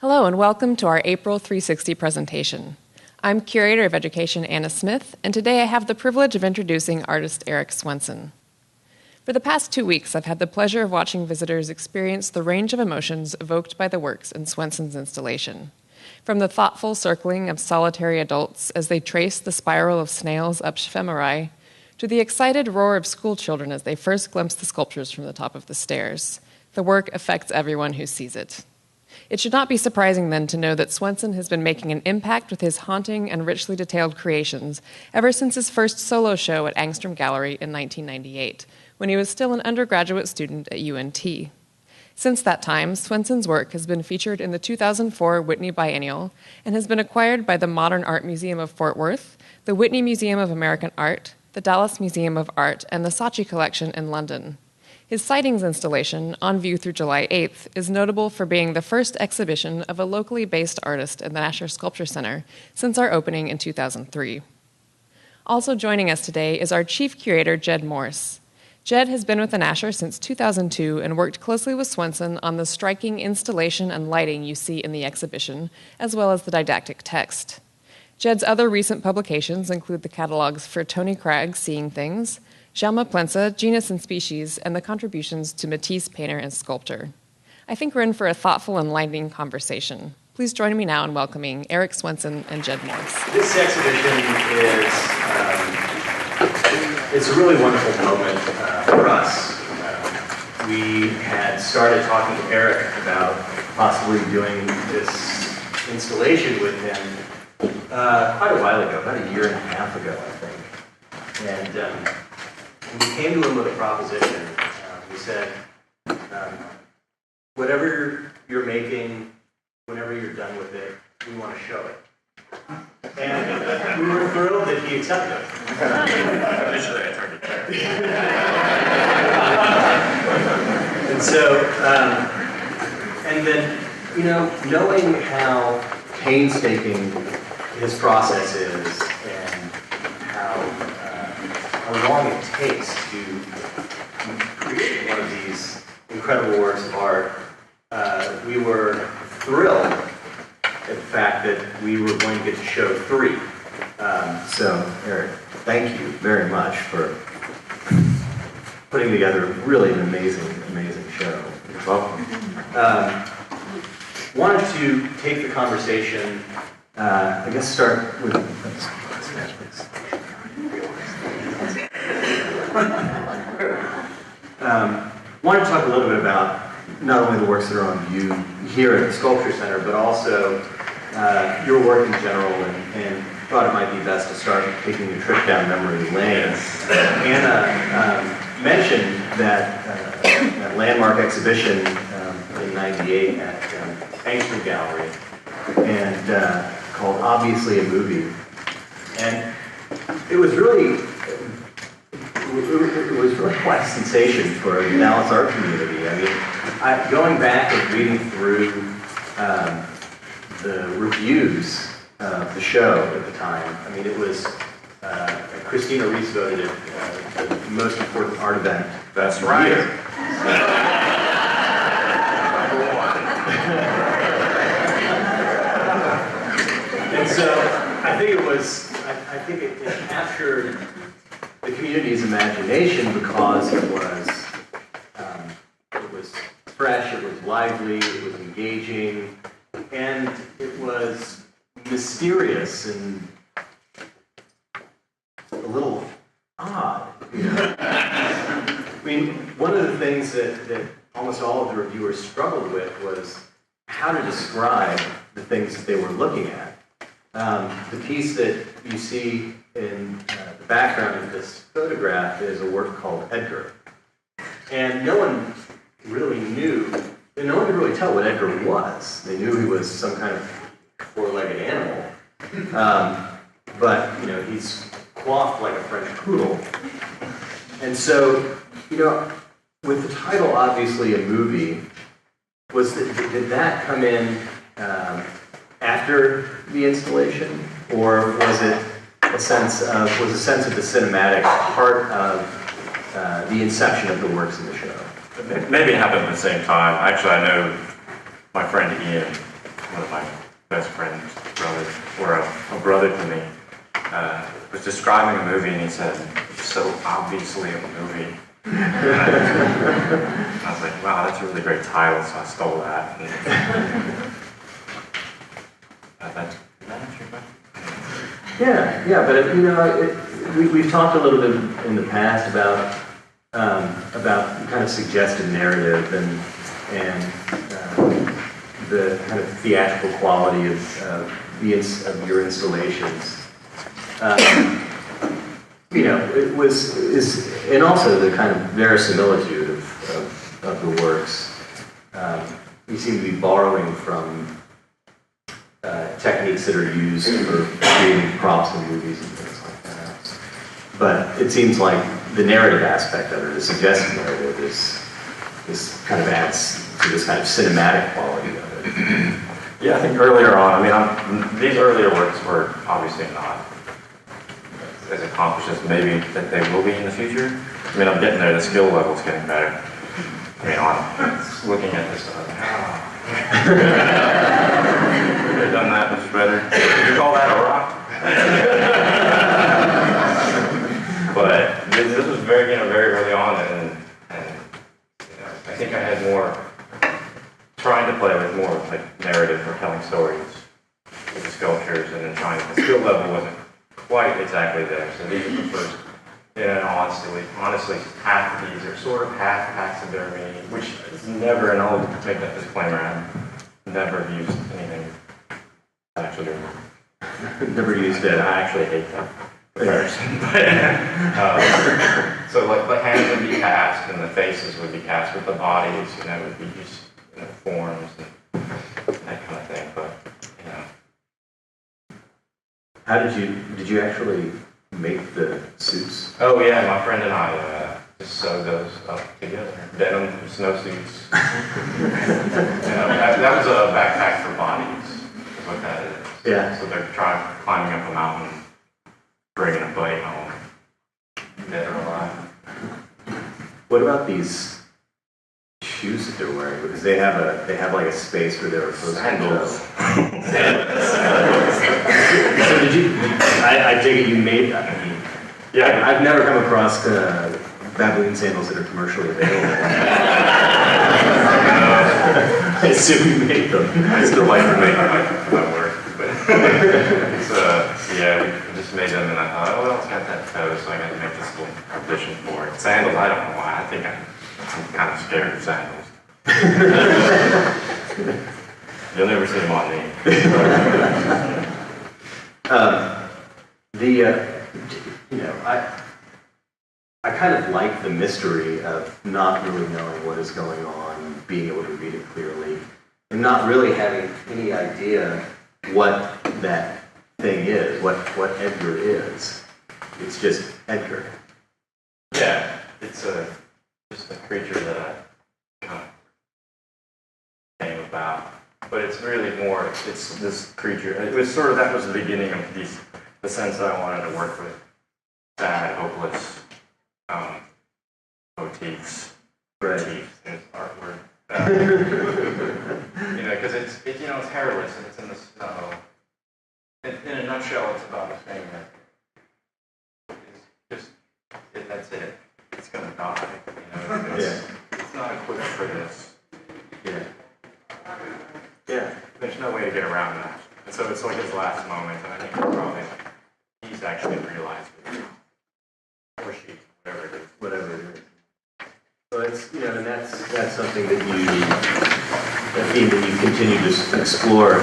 Hello and welcome to our April 360 presentation. I'm Curator of Education Anna Smith, and today I have the privilege of introducing artist Erick Swenson. For the past 2 weeks, I've had the pleasure of watching visitors experience the range of emotions evoked by the works in Swenson's installation. From the thoughtful circling of solitary adults as they trace the spiral of snails up ephemeræ, to the excited roar of schoolchildren as they first glimpse the sculptures from the top of the stairs. The work affects everyone who sees it. It should not be surprising, then, to know that Swenson has been making an impact with his haunting and richly detailed creations ever since his first solo show at Angstrom Gallery in 1998, when he was still an undergraduate student at UNT. Since that time, Swenson's work has been featured in the 2004 Whitney Biennial and has been acquired by the Modern Art Museum of Fort Worth, the Whitney Museum of American Art, the Dallas Museum of Art, and the Saatchi Collection in London. His Sightings installation, on view through July 8th, is notable for being the first exhibition of a locally based artist in the Nasher Sculpture Center since our opening in 2003. Also joining us today is our chief curator, Jed Morse. Jed has been with the Nasher since 2002 and worked closely with Swenson on the striking installation and lighting you see in the exhibition, as well as the didactic text. Jed's other recent publications include the catalogs for Tony Craig's Seeing Things, Jaume Plensa, Genus and Species, and the contributions to Matisse, Painter, and Sculptor. I think we're in for a thoughtful and enlightening conversation. Please join me now in welcoming Erick Swenson and Jed Morse. This exhibition is it's a really wonderful moment for us. We had started talking to Erick about possibly doing this installation with him quite a while ago, about a year and a half ago, I think. And we came to him with a proposition. We said, whatever you're making, whenever you're done with it, we want to show it. And we were thrilled that he accepted it. Initially, I turned it down. And so, and then, you know, knowing how painstaking his process is and how long it takes to create one of these incredible works of art, we were thrilled at the fact that we were going to get to show 3. So, Erick, thank you very much for putting together really an amazing show. You're welcome. Wanted to take the conversation, I guess start with... wanted to talk a little bit about not only the works that are on view here at the Sculpture Center, but also your work in general, and thought it might be best to start taking a trip down memory lane. Anna mentioned that landmark exhibition in '98 at Angstrom Gallery, and called Obviously a Movie. And it was really quite a sensation for the Dallas art community. I mean, going back and reading through the reviews of the show at the time, I mean, it was, Christina Reese voted it the most important art event. That's right. And so I think it captured the community's imagination because it was fresh, it was lively, it was engaging, and it was mysterious and a little odd, you know. I mean, one of the things that almost all of the reviewers struggled with was how to describe the things that they were looking at. The piece that you see in the background of this photograph is a work called Edgar. And no one really knew, and no one could really tell what Edgar was. They knew he was some kind of four-legged animal. But, you know, he's coiffed like a French poodle. And so, you know, with the title, obviously, a movie, did that come in after the installation? Or was it a sense of the cinematic part of the inception of the works in the show? Maybe it happened at the same time. Actually, I know my friend Ian one of my best friends, brothers, or a brother to me, was describing a movie, and he said, "It's so obviously a movie." And I was like, "Wow, that's a really great title," so I stole that. And, that's your question? Yeah, but we've talked a little bit in the past about kind of suggested narrative and the kind of theatrical quality of your installations. And also the kind of verisimilitude of the works. You seem to be borrowing from techniques that are used for creating props in movies and things like that. But it seems like the narrative aspect of it, the suggested narrative, is kind of adds to this kind of cinematic quality of it. Yeah, I think earlier on, these earlier works were obviously not as accomplished as maybe that they will be in the future. I'm getting there, the skill level's getting better. I'm looking at this stuff, could have done that much better. Would you call that a rock? But this was very early on, and I think I had more trying to play with more like narrative or telling stories with the sculptures, and then the skill level wasn't quite exactly there. So these are the first. Honestly, half of these are sort of half taxidermy, which is never, and I'll make that disclaimer, I've never used anything taxidermy. Never used it. I actually hate that comparison. So like the hands would be cast and the faces would be cast, but the bodies, would be just forms and that kind of thing. But how did you actually make the suits? Oh yeah, my friend and I just sewed those up together. Denim snowsuits. That was a backpack for bodies, is what that is. Yeah. So they're climbing up a mountain, bringing a buddy home, dead or alive. What about these shoes that they're wearing? Because they have like a space where they're supposed to go. So did you? I take it you made that. Yeah. I've never come across baboon sandals that are commercially available. I assume you made them. I still like to make my work, but we just made them, and I thought, oh well, it's got that toe, so I got to make this little addition for it. Sandals, I don't know why. I think I'm kind of scared of sandals. You'll never see them on me. I kind of like the mystery of not really knowing what is going on, being able to read it clearly, and not really having any idea what that thing is, what Edgar is. It's just Edgar. Yeah, it's just a creature that I kind of came about. But it's really more, it's this creature. It was sort of, that was the beginning of the sense that I wanted to work with sad, hopeless motifs. Right. Motifs is art word. Because it's hairless and it's in the snow. In a nutshell, it's about a thing that is just, that's it. It's going to die. It's not equipped for this. Yeah. Yeah. There's no way to get around that. And so it's like his last moment, and I think he's actually realized it. Or she, whatever it is. Whatever it is. Well, it's, and that's something that a theme that you continue to explore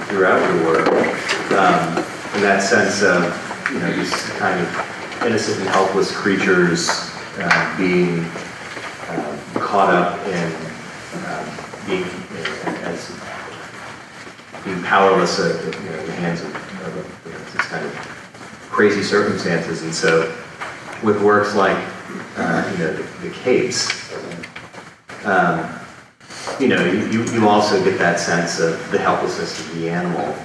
throughout your work. In that sense of, these kind of innocent and helpless creatures being caught up in being powerless in the hands of these kind of crazy circumstances. And so with works like the capes, you also get that sense of the helplessness of the animal,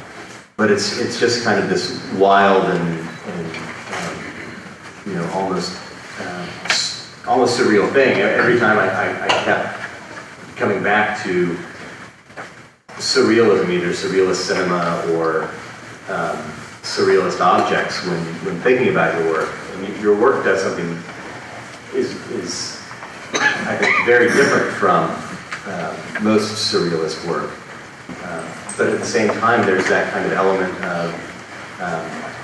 but it's just kind of this wild and almost surreal thing. Every time I kept coming back to surrealism, either surrealist cinema or surrealist objects when thinking about your work. And your work does something is I think very different from most surrealist work. But at the same time, there's that kind of element of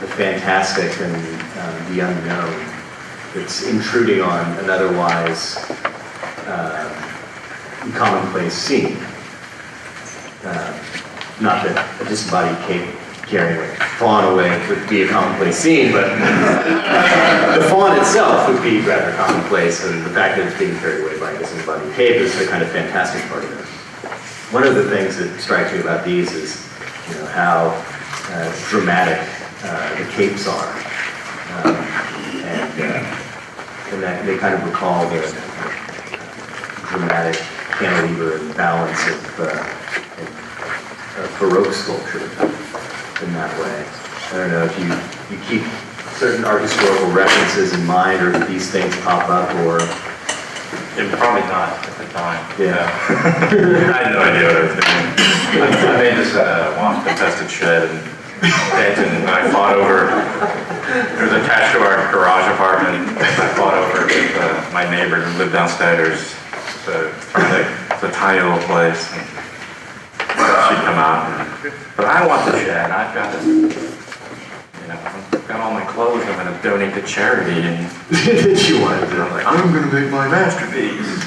the fantastic and the unknown that's intruding on an otherwise commonplace scene. Not that a disembodied cape carrying a fawn away would be a commonplace scene, but the fawn itself would be rather commonplace, and the fact that it's being carried away by a disembodied cape is the kind of fantastic part of it. One of the things that strikes me about these is, how dramatic the capes are, and that they kind of recall the dramatic cantilever and balance of Baroque sculpture in that way. I don't know if you keep certain art historical references in mind, or if these things pop up, or... Probably not at the time. Yeah. I had no idea what I was doing. I made this wasp-infested shed in Denton, and I fought over... It was attached to our garage apartment. I fought over with my neighbor who lived downstairs. So it's a tiny little place. And she'd come out, but I want the shed. I've got this, I've got all my clothes I'm going to donate to charity. And she wanted to. I'm like, I'm going to make my masterpiece.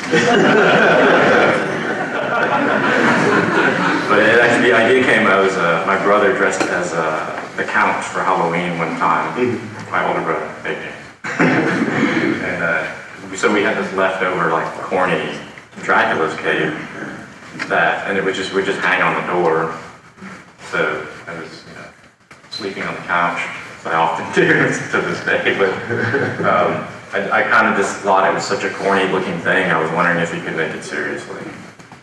But actually, the idea came. I was my brother dressed as the Count for Halloween one time. My older brother, big name. And so we had this leftover, corny Dracula's cave. And it would just hang on the door. So I was, sleeping on the couch, as I often do to this day. But I kind of just thought it was such a corny looking thing. I was wondering if you could make it seriously.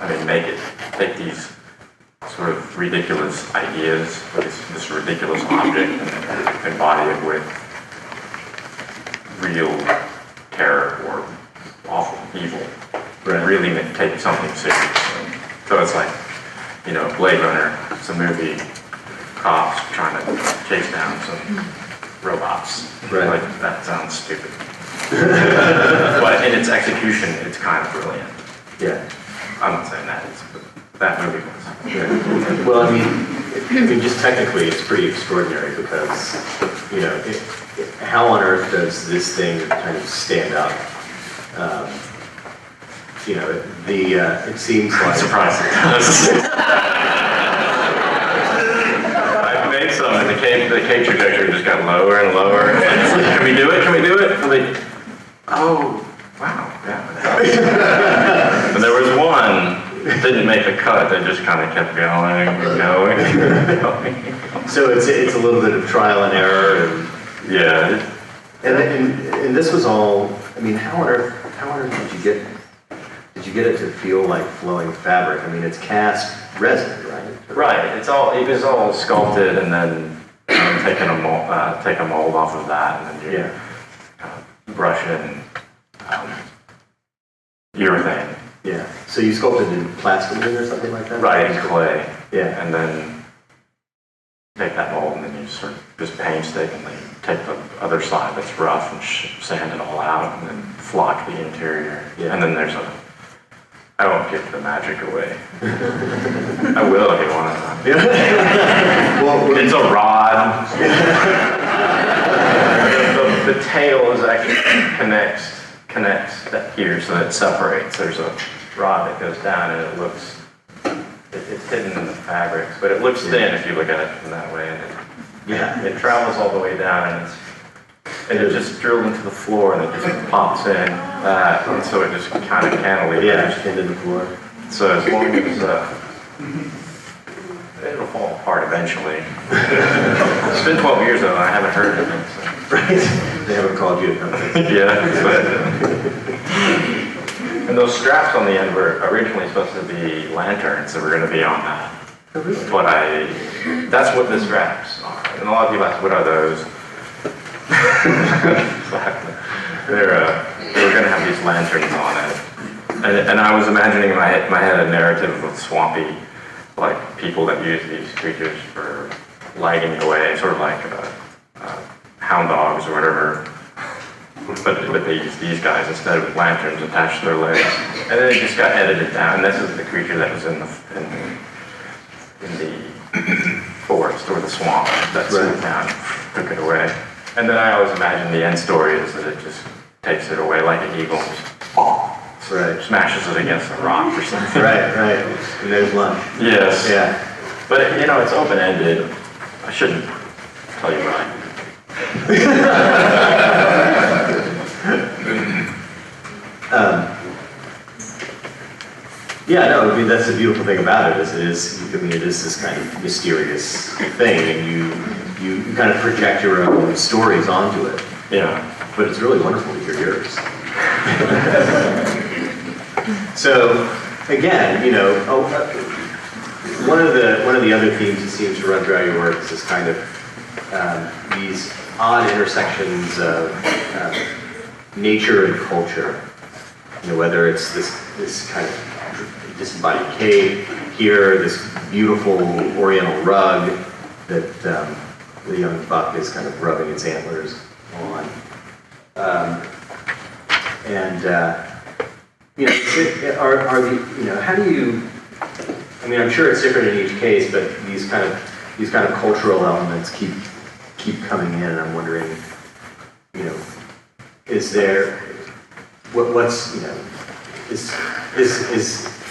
I mean, take these sort of ridiculous ideas, or this ridiculous object, and embody it with real terror or awful evil. Right. Really take something serious. So it's like, Blade Runner, it's a movie, cops trying to chase down some robots. Right. That sounds stupid. But in its execution, it's kind of brilliant. Yeah. I'm not saying that, that movie was. Yeah. Well, I mean, just technically, it's pretty extraordinary because, how on earth does this thing kind of stand up? It seems like... Surprising. I've made some, and the cave trajectory just got lower and lower. And it's like, can we do it? Can we do it? And oh, wow, yeah. And there was one that didn't make the cut, that just kind of kept going and going and going. So it's a little bit of trial and error. And, yeah. And this was all, I mean, how on earth did you get it to feel like flowing fabric? I mean, it's cast resin, right? Right. It was all sculpted, and then take a mold off of that, and then you brush in urethane. Yeah. So you sculpted in plastilene or something like that? Right, in clay. Yeah. And then take that mold, and then you sort of just painstakingly take the other side that's rough and sand it all out, and then flock the interior. Yeah. And then there's I won't give the magic away. I will if you want to. Well, it's a rod. the tail is actually connects that here, so that it separates. There's a rod that goes down, and it's hidden in the fabrics, but it looks thin if you look at it in that way. And it travels all the way down, and it just drilled into the floor, and it just pops in, and so it just kind of cantilevers. Yeah, into the floor. So as long as it'll fall apart eventually. It's been 12 years though, and I haven't heard of it. So. Right. They haven't called you. Yeah. And those straps on the end were originally supposed to be lanterns that were going to be on that. Oh, really? But that's what the straps are. And a lot of people ask, what are those? They were going to have these lanterns on it. And I was imagining in my head a narrative of swampy, like people that use these creatures for lighting the way, sort of like hound dogs or whatever. But they use these guys instead with lanterns attached to their legs. And then it just got edited down. And this is the creature that was in the forest or the swamp that swooped down, took it away. And then I always imagine the end story is that it just takes it away like an eagle, just smashes it against a rock or something. Right. And there's lunch. Yes. Yeah. But it's open-ended. I shouldn't tell you why. Yeah, no, I mean, that's the beautiful thing about it, is it is this kind of mysterious thing, and you kind of project your own stories onto it. Yeah. But it's really wonderful to hear yours. So, again, one of the other themes that seems to run throughout your work is this kind of these odd intersections of nature and culture. Whether it's this kind of disembodied cave here, this beautiful oriental rug that the young buck is kind of rubbing its antlers on. How do you? I mean, I'm sure it's different in each case, but these kind of cultural elements keep coming in, and I'm wondering, is there what's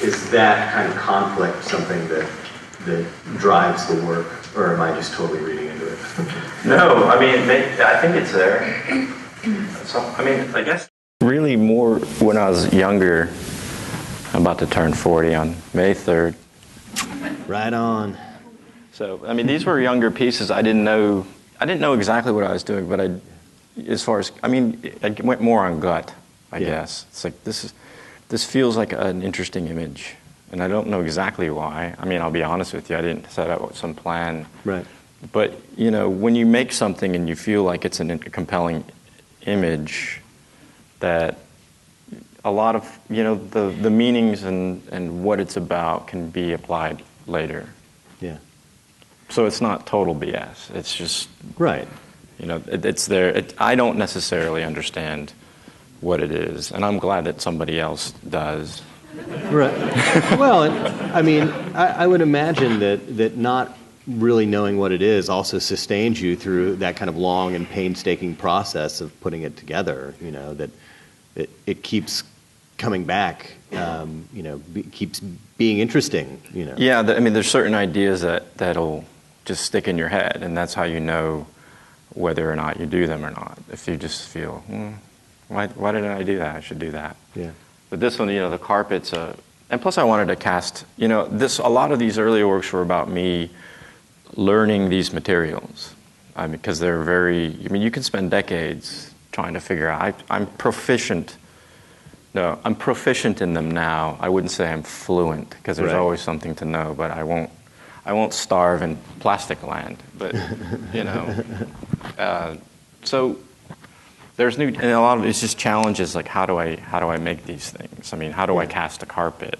is that kind of conflict something that drives the work, or am I just totally reading into it? No, I mean, I think it's there. So, I mean, I guess really more when I was younger. I'm about to turn 40 on May 3rd. Right on. So, I mean, these were younger pieces. I didn't know exactly what I was doing, but I went more on gut, I guess. It's like, this feels like an interesting image, and I don't know exactly why. I mean, I'll be honest with you, I didn't set out some plan. Right. But, when you make something and you feel like it's a compelling image, that a lot of, the meanings and what it's about can be applied later. Yeah. So it's not total BS. It's just... Right. It's there. I don't necessarily understand what it is, and I'm glad that somebody else does. Right. Well, I mean, I would imagine that not really knowing what it is also sustains you through that kind of long and painstaking process of putting it together. That it keeps coming back. Keeps being interesting. Yeah. There's certain ideas that'll just stick in your head, and that's how you know whether or not you do them or not. If you just feel, why didn't I do that? I should do that. Yeah. But this one, the carpet's and plus I wanted to cast, a lot of these earlier works were about me learning these materials. Because they're you can spend decades trying to figure out. I'm proficient in them now. I wouldn't say I'm fluent, because there's always something to know, but I won't starve in plastic land. But, so there's and a lot of it's just challenges, like how do I make these things? I mean, how do I cast a carpet?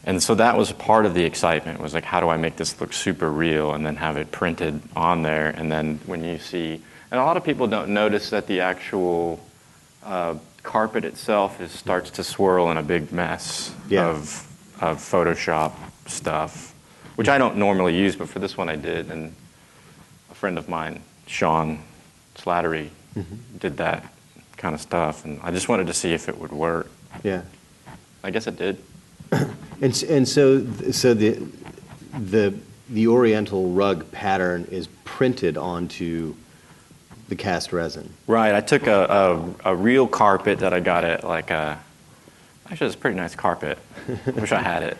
And so that was part of the excitement, was like, how do I make this look super real and then have it printed on there? And then when you see, and a lot of people don't notice that the actual carpet itself starts to swirl in a big mess of Photoshop stuff, which I don't normally use, but for this one I did. And a friend of mine, Sean Slattery, did that kind of stuff, and I just wanted to see if it would work. Yeah. I guess it did. And so the Oriental rug pattern is printed onto the cast resin. Right. I took a real carpet that I got at actually it's a pretty nice carpet. I wish I had it.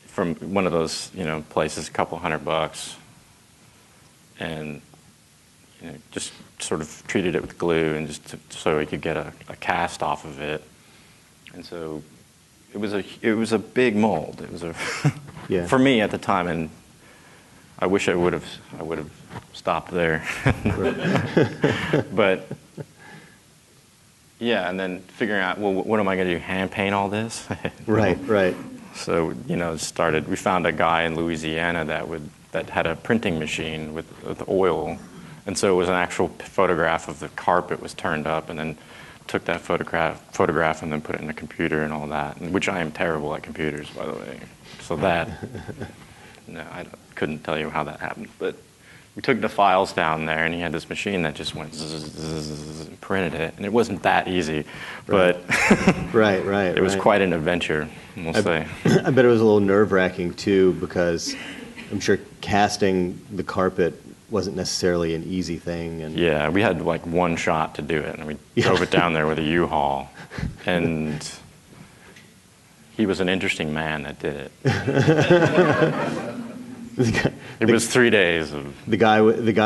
From one of those places, a couple $100, and just sort of treated it with glue and just so we could get a cast off of it. And so it was a big mold. It was for me at the time, and I wish I would have stopped there. But Yeah, and then figuring out, well, what am I going to do? Hand paint all this? Right. So, we found a guy in Louisiana that had a printing machine with oil. And so it was an actual photograph of the carpet was turned up, and then took that photograph and then put it in the computer and all that, which I am terrible at computers, by the way. So that, no, I couldn't tell you how that happened. But we took the files down there, and he had this machine that just went zzz and printed it. And it wasn't that easy, but right. it was quite an adventure, we'll say. I bet it was a little nerve-wracking, too, because I'm sure casting the carpet wasn't necessarily an easy thing. And yeah, we had like one shot to do it, and we drove it down there with a U-Haul. And he was an interesting man that did it. It was 3 days of the guy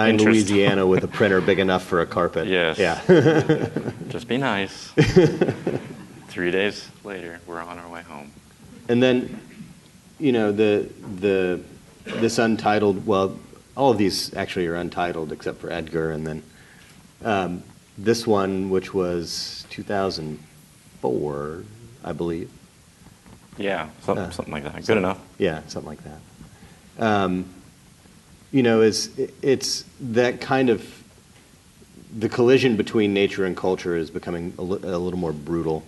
in Louisiana with a printer big enough for a carpet. Yes. Yeah. Just be nice. 3 days later, we're on our way home. And then, this Untitled, well, all of these actually are untitled except for Edgar, and then this one, which was 2004, I believe. Yeah, something like that. Good enough. Yeah, something like that. It's that kind of, the collision between nature and culture is becoming a little more brutal.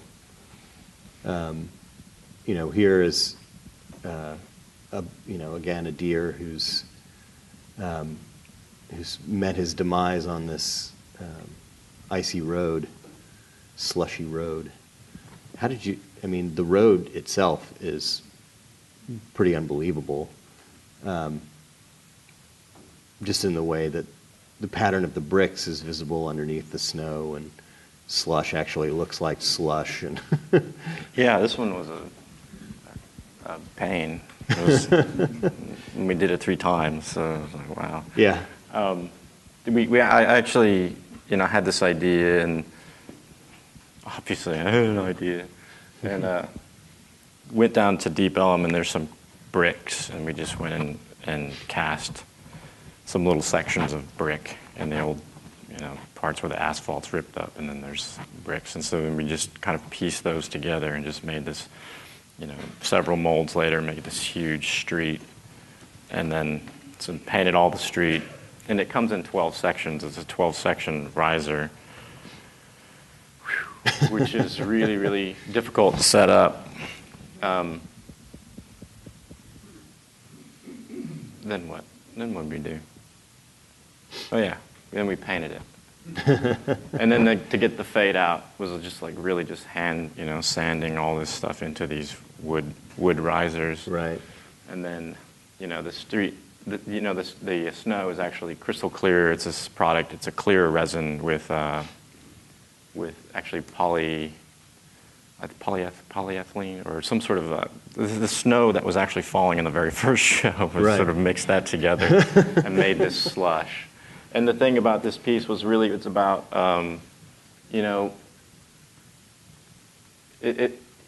Here is, again, a deer who's met his demise on this icy road, slushy road. The road itself is pretty unbelievable. Just in the way that the pattern of the bricks is visible underneath the snow, and slush actually looks like slush. And yeah, this one was a pain. We did it 3 times, so I was like, wow. Yeah. I actually, had this idea, and obviously I had an idea, and went down to Deep Ellum, and there's some bricks, and we just went in and cast some little sections of brick in the old, parts where the asphalt's ripped up, and then there's bricks, and so we just kind of pieced those together and just made this, several molds later, made this huge street, and then painted all the street, and it comes in 12 sections. It's a 12-section riser, which is really, really difficult to set up. Then what? Then what did we do? Oh yeah, then we painted it. And then to get the fade out was just like really just hand, sanding all this stuff into these wood risers. Right. And then, the street, the snow is actually crystal clear. It's this product. It's a clear resin with actually polyethylene or some sort of the snow that was actually falling in the very first show was sort of mixed that together and made this slush. And the thing about this piece was really it's about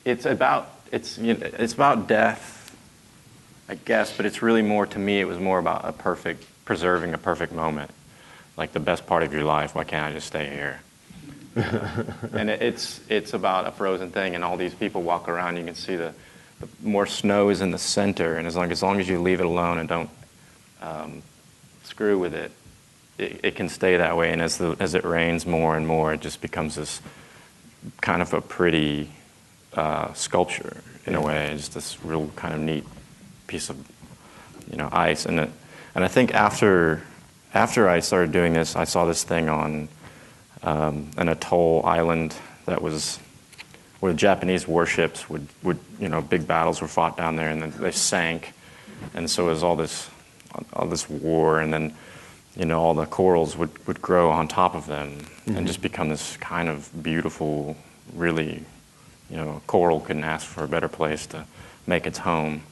it's about death, I guess, but it's really more, to me, it was more about preserving a perfect moment, like the best part of your life. Why can't I just stay here? And it's about a frozen thing, and all these people walk around. You can see the more snow is in the center, and as long as you leave it alone and don't screw with it, it can stay that way. And as it rains more and more, it just becomes this kind of a pretty sculpture in a way. It's this real kind of neat piece of ice. And I think after I started doing this, I saw this thing on an atoll island that was where Japanese warships would big battles were fought down there, and then they sank, and so it was all this war, and then all the corals would grow on top of them and just become this kind of beautiful, really, coral couldn't ask for a better place to make its home.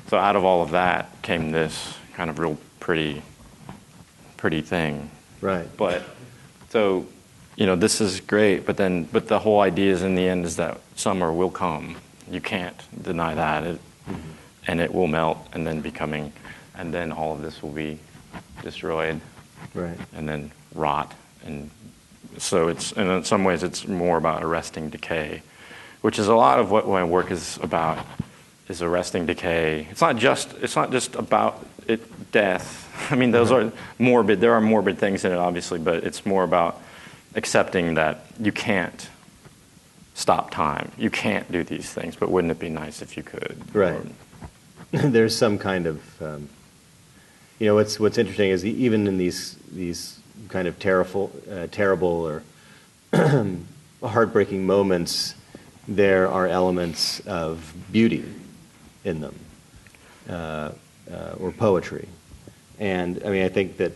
So out of all of that came this kind of real pretty thing. Right. But so this is great, but the whole idea is in the end is that summer will come. You can't deny that. And it will melt and then all of this will be destroyed. Right. And then rot and So and in some ways it's more about arresting decay, which is a lot of what my work is about, is arresting decay. It's not just about death. I mean, those are morbid. There are morbid things in it, obviously, but it's more about accepting that you can't stop time. You can't do these things, but wouldn't it be nice if you could? Right. There's some kind of, what's interesting is even in these kind of terrible or heartbreaking moments, there are elements of beauty in them, or poetry. And I mean, I think that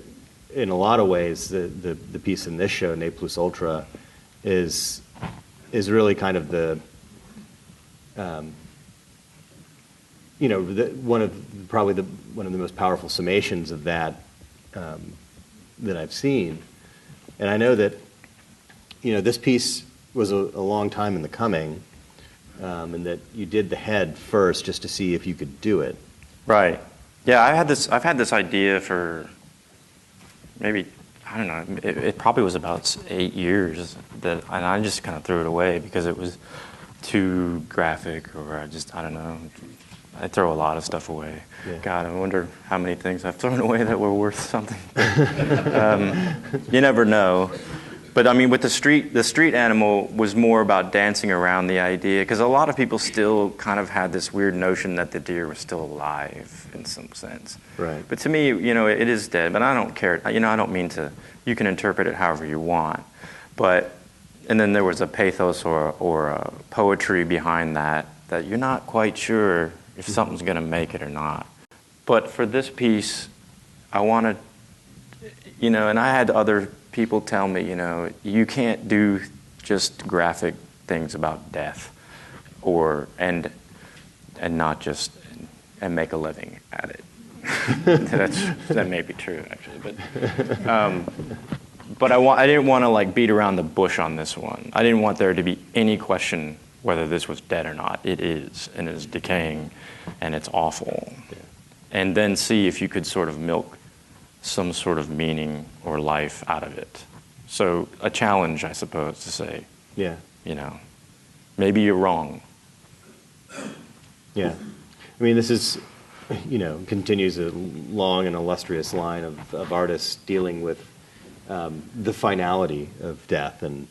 in a lot of ways, the piece in this show, Ne Plus Ultra, is really kind of the one of the most powerful summations of that that I've seen. And I know that this piece was a long time in the coming, and that you did the head first just to see if you could do it. Right. Yeah, I've had this idea for maybe, I don't know, it probably was about 8 years, and I just kind of threw it away because it was too graphic, or I don't know. I throw a lot of stuff away. Yeah. God, I wonder how many things I've thrown away that were worth something. You never know. But I mean, with the street animal was more about dancing around the idea, because a lot of people still kind of had this weird notion that the deer was still alive in some sense. Right. But to me, it is dead. But I don't care. I don't mean to. You can interpret it however you want. And then there was a pathos or a poetry behind that you're not quite sure if something's going to make it or not. But for this piece, I wanted, and I had other people tell me, you can't do just graphic things about death, and not just and make a living at it. That may be true, actually, but I didn't want to beat around the bush on this one. I didn't want there to be any question whether this was dead or not. It is, and it is decaying, and it's awful. Yeah. And then see if you could sort of milk some sort of meaning or life out of it. So a challenge, I suppose, to say, yeah, maybe you're wrong. Yeah. I mean, this is, continues a long and illustrious line of artists dealing with the finality of death and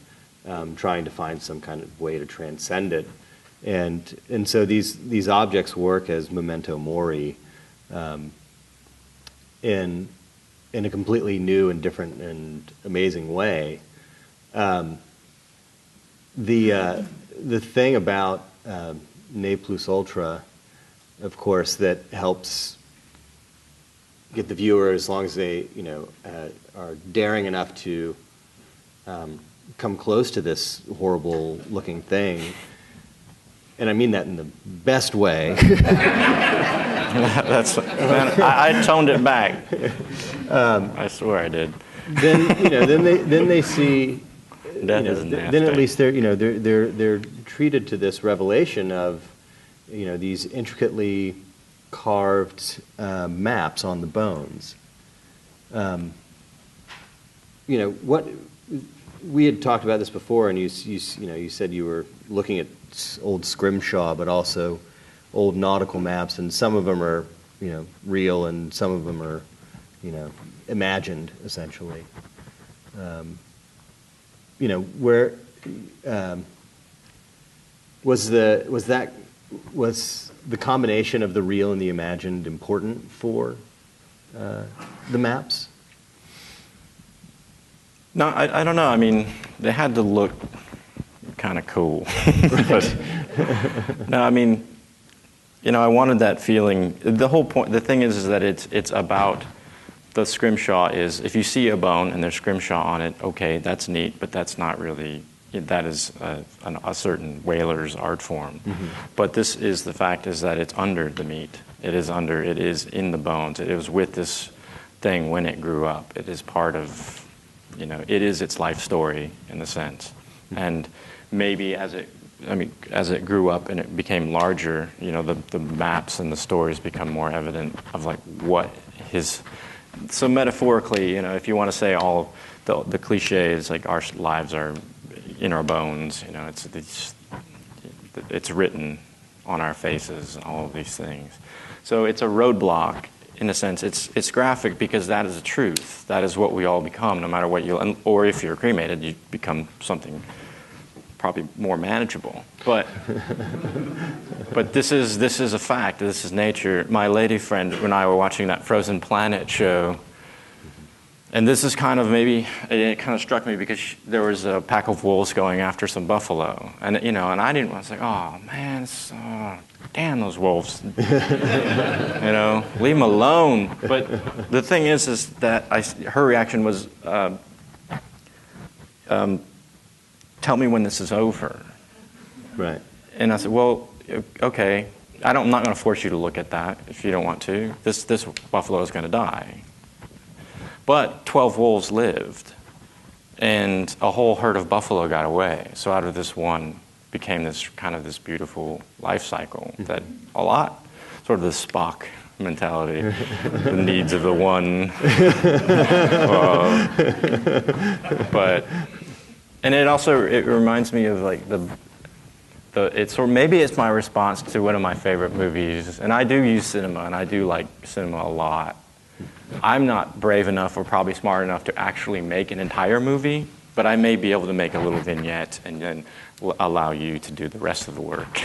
trying to find some kind of way to transcend it. And so these objects work as memento mori in a completely new and different and amazing way. The thing about Ne Plus Ultra, of course, that helps get the viewer, as long as they are daring enough to come close to this horrible looking thing, and I mean that in the best way. I toned it back. I swear I did. Then they see. Death is nasty. Then at least they're treated to this revelation of these intricately carved maps on the bones. What we had talked about this before, and you said you were looking at old scrimshaw, but also old nautical maps, and some of them are real, and some of them are imagined, essentially. Where was the combination of the real and the imagined important for the maps? No, I don't know. I mean, they had to look kind of cool. But, no, I mean, I wanted that feeling. The whole point, the thing is that it's about the scrimshaw is, if you see a bone and there's scrimshaw on it, okay, that's neat, but that's not really, that is a certain whaler's art form. Mm-hmm. But this is, the fact is that it's under the meat. It is in the bones. It was with this thing when it grew up. It is part of, it is its life story in a sense. Mm-hmm. And maybe as it grew up and it became larger, the maps and the stories become more evident of what his So metaphorically, if you want to say all the cliches, like our lives are in our bones, it's written on our faces, all of these things. So it's a roadblock, in a sense. It's graphic because that is the truth. That is what we all become, no matter what or if you're cremated, you become something probably more manageable. But this is a fact. This is nature. My lady friend and I were watching that Frozen Planet show, and this is kind of it kind of struck me because there was a pack of wolves going after some buffalo, and and I was like, oh man, damn those wolves, leave them alone. But the thing is that her reaction was, tell me when this is over. Right. And I said, well, okay, I'm not going to force you to look at that if you don't want to. This buffalo is going to die. But 12 wolves lived, and a whole herd of buffalo got away. So out of this one became this beautiful life cycle that sort of the Spock mentality, the needs of the one. And it reminds me of like maybe it's my response to one of my favorite movies, and I do use cinema, and I do like cinema a lot. I'm not brave enough or probably smart enough to actually make an entire movie, but I may be able to make a little vignette and then allow you to do the rest of the work.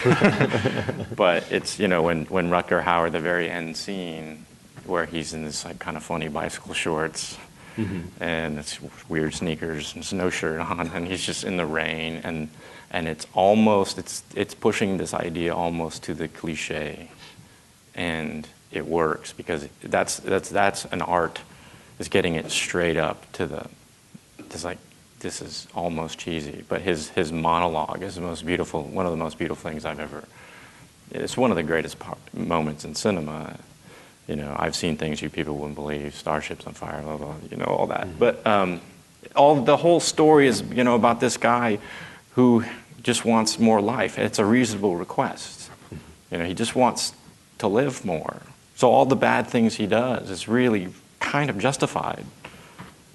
But it's, when Rutger Hauer, the very end scene, where he's in this like kind of funny bicycle shorts, and it's weird sneakers and no shirt on, and he's just in the rain, and it's almost, it's pushing this idea almost to the cliche, and it works because that's an art, is getting it straight up to this is almost cheesy, but his monologue is one of the most beautiful things I've ever. It's one of the greatest moments in cinema. I've seen things you people wouldn't believe, starships on fire, blah, blah, all that. But the whole story is, about this guy who just wants more life. It's a reasonable request. He just wants to live more. So all the bad things he does is really kind of justified.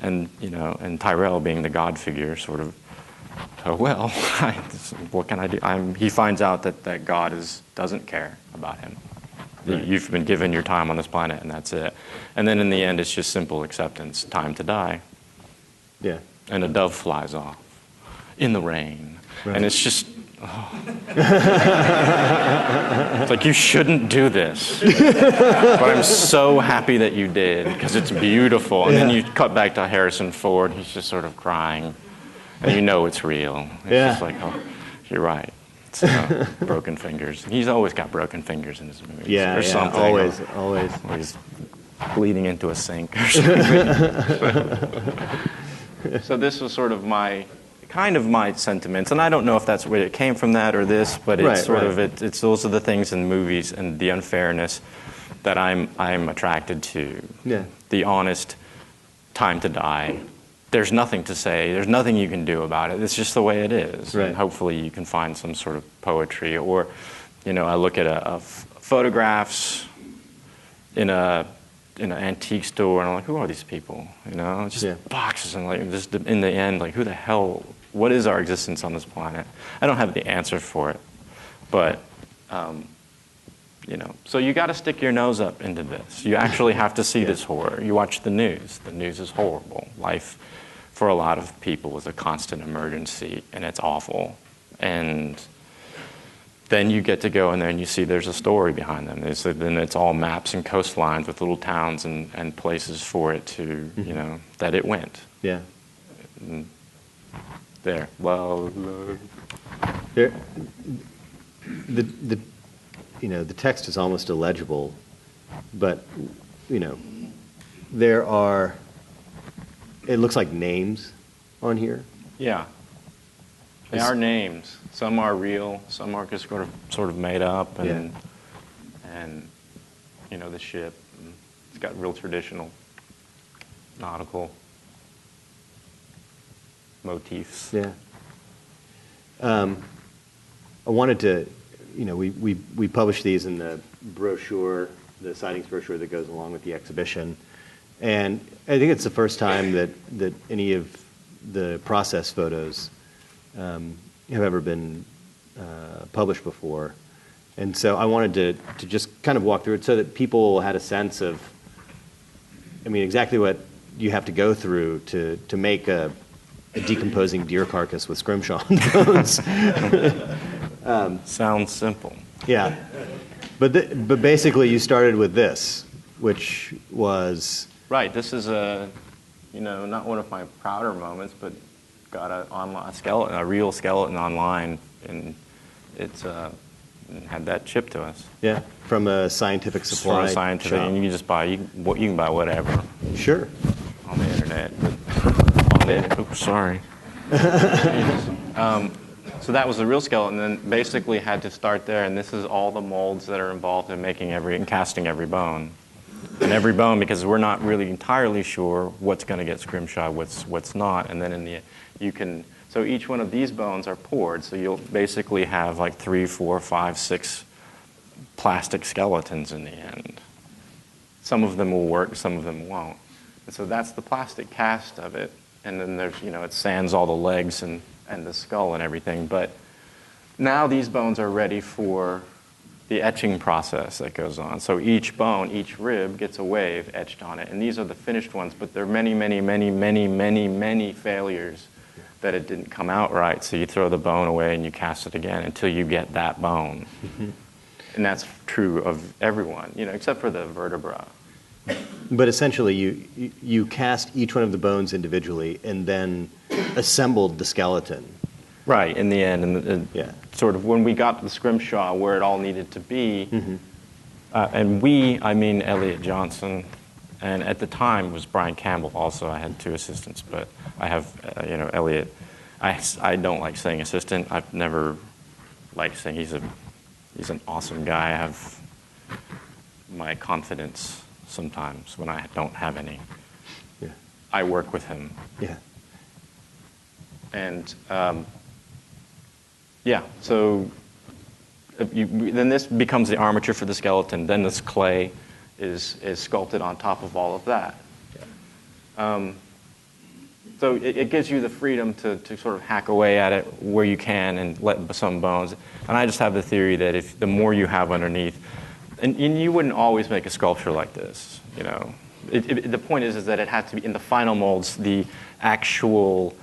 And, and Tyrell being the God figure, sort of, what can I do? He finds out that God doesn't care about him. Right. You've been given your time on this planet, and that's it. And then in the end, it's just simple acceptance, time to die. Yeah. And a dove flies off in the rain. Right. And it's just, it's like, you shouldn't do this. But I'm so happy that you did, because it's beautiful. And then you cut back to Harrison Ford. He's just sort of crying. And it's real. It's just like, oh, you're right. It's broken fingers. He's always got broken fingers in his movies. Yeah, or something. Always. Or he's bleeding into a sink or something. So this was sort of my sentiments, and I don't know if that's where it came from, that or this, but it's it's those are the things in movies and the unfairness that I'm attracted to. Yeah. The honest time to die. There's nothing to say. There's nothing you can do about it. It's just the way it is. Right. And hopefully you can find some sort of poetry, or, I look at photographs in an antique store, and I'm like, who are these people? Just boxes, and like, just in the end, like, who the hell? What is our existence on this planet? I don't have the answer for it, but so you got to stick your nose up into this. You actually have to see this horror. You watch the news. The news is horrible. Life, for a lot of people, is a constant emergency, and it's awful. And then you get to go in there and you see there's a story behind them. Then it's all maps and coastlines with little towns and places for it to, that it went. Yeah. And there. Well, there, the text is almost illegible, but, there are, it looks like names on here. Yeah. They are names. Some are real. Some are just sort of made up, and the ship. It's got real traditional nautical motifs. Yeah. I wanted to, we published these in the brochure, the Sightings brochure that goes along with the exhibition, And I think it's the first time that any of the process photos have ever been published before. And so I wanted to just kind of walk through it so that people had a sense of, I mean, exactly what you have to go through to make a decomposing deer carcass with scrimshaw bones. Sounds simple. Yeah. But basically you started with this, which was... Right, this is not one of my prouder moments, but got a real skeleton online, and it's had that shipped to us. Yeah, from a scientific supply from a scientific, shop. and you can just buy, you can buy whatever. Sure. On the internet. Oops, sorry. So that was the real skeleton, and then basically had to start there, and this is all the molds that are involved in casting every bone. And every bone, because we're not really entirely sure what's going to get scrimshaw, what's not, and then so each one of these bones are poured, so you'll basically have like 3, 4, 5, 6 plastic skeletons in the end. Some of them will work, some of them won't. And so that's the plastic cast of it, and then there's, it sands all the legs and the skull and everything, but now these bones are ready for the etching process that goes on. So each bone, each rib gets a wave etched on it, and these are the finished ones, but there are many, many, many, many, many, many failures that it didn't come out right, so you throw the bone away and you cast it again until you get that bone. Mm-hmm. And that's true of everyone, except for the vertebra. But essentially, you cast each one of the bones individually and then assembled the skeleton. Right, in the end. And yeah. Sort of when we got to the scrimshaw where it all needed to be, mm-hmm. I mean Elliot Johnson, and at the time it was Brian Campbell also. I had 2 assistants, but I have, Elliot. I don't like saying assistant. I've never liked saying he's an awesome guy. I have my confidence sometimes when I don't have any. Yeah. I work with him. Yeah. And so then this becomes the armature for the skeleton. Then this clay is sculpted on top of all of that. Yeah. So it gives you the freedom to sort of hack away at it where you can and let some bones. And I just have the theory that if the more you have underneath, and you wouldn't always make a sculpture like this, the point is that it has to be in the final molds. The actual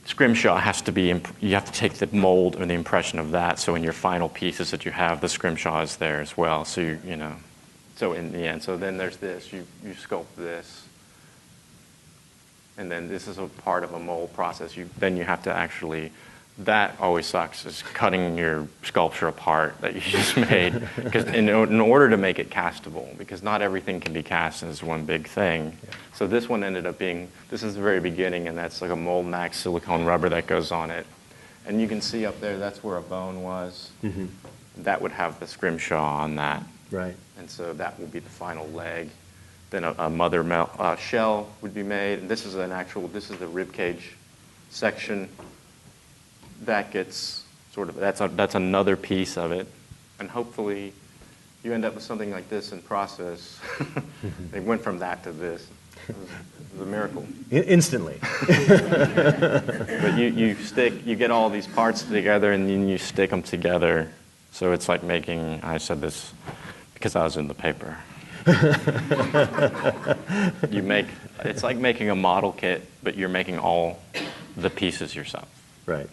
scrimshaw has to be. You have to take the mold or the impression of that. So in your final pieces that you have, the scrimshaw is there as well. So So in the end, so then there's this. You sculpt this, and then this is a part of a mold process. Then you have to actually. That always sucks, is cutting your sculpture apart that you just made, because in order to make it castable, because not everything can be cast as one big thing. Yeah. So this one ended up being, this is the very beginning, and that's like a mold max silicone rubber that goes on it. And you can see up there, that's where a bone was. Mm-hmm. That would have the scrimshaw on that. Right. And so that will be the final leg. Then a mother shell would be made, and this is the rib cage section. That gets sort of, that's another piece of it. And hopefully you end up with something like this in process. They went from that to this. It was a miracle. Instantly. But you get all these parts together and then you stick them together. So it's like making, I said this because I was in the paper. It's like making a model kit, but you're making all the pieces yourself. Right.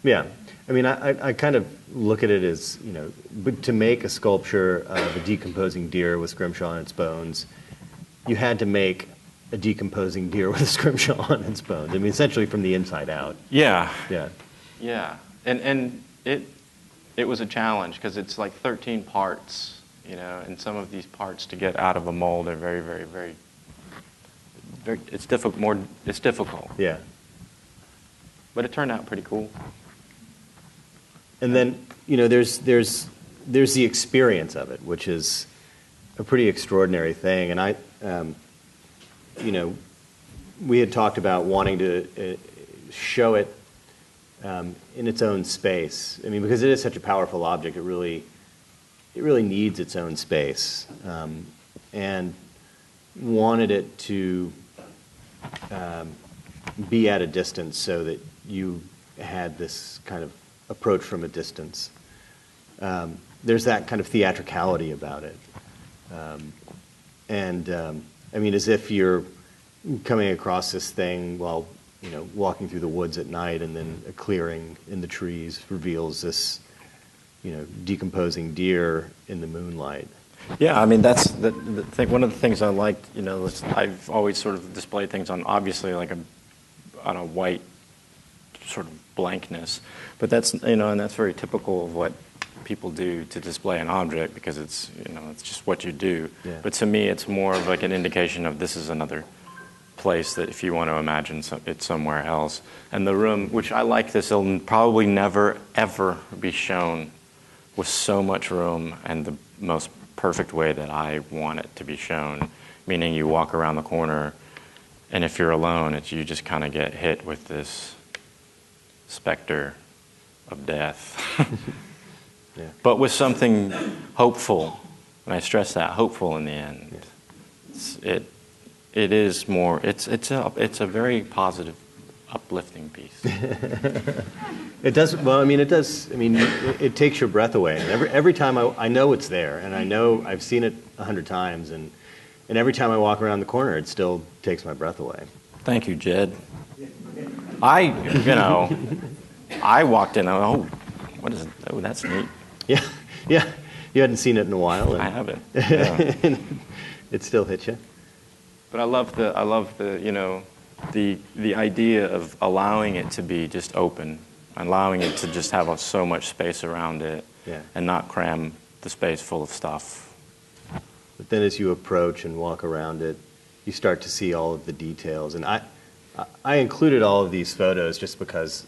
Yeah, I mean, I kind of look at it as, to make a sculpture of a decomposing deer with scrimshaw on its bones, you had to make a decomposing deer with a scrimshaw on its bones. I mean, essentially from the inside out. Yeah. Yeah. Yeah, and it was a challenge because it's like 13 parts, and some of these parts to get out of a mold are very, very, very, very. It's difficult. It's difficult. Yeah. But it turned out pretty cool. And then, there's the experience of it, which is a pretty extraordinary thing. And we had talked about wanting to show it in its own space. I mean, because it is such a powerful object, it really needs its own space. And wanted it to be at a distance so that you had this kind of approach from a distance. There's that kind of theatricality about it. I mean, as if you're coming across this thing while, walking through the woods at night, and then a clearing in the trees reveals this, decomposing deer in the moonlight. Yeah, I mean, that's the thing. One of the things I liked, I've always sort of displayed things on, obviously, like on a white sort of blankness, but that's, and that's very typical of what people do to display an object, because it's, it's just what you do. Yeah. But to me, it's more of like an indication of this is another place that if you want to imagine it somewhere else. And the room, which I like this, it'll probably never, ever be shown with so much room and the most perfect way that I want it to be shown, meaning you walk around the corner, and if you're alone, you just kind of get hit with this specter of death. Yeah. But with something hopeful, and I stress that, hopeful in the end. Yeah. It is more, it's a very positive, uplifting piece. It does, well, I mean, it does, I mean, it takes your breath away. And every time I know it's there, and I know I've seen it 100 times, and every time I walk around the corner, it still takes my breath away. Thank you, Jed. I walked in, what is it? Oh, that's neat. Yeah, yeah. You hadn't seen it in a while. I haven't. Yeah. It still hits you. But I love the idea of allowing it to be just open, allowing it to just have so much space around it, yeah, and not cram the space full of stuff. But then as you approach and walk around it, you start to see all of the details. And I included all of these photos just because,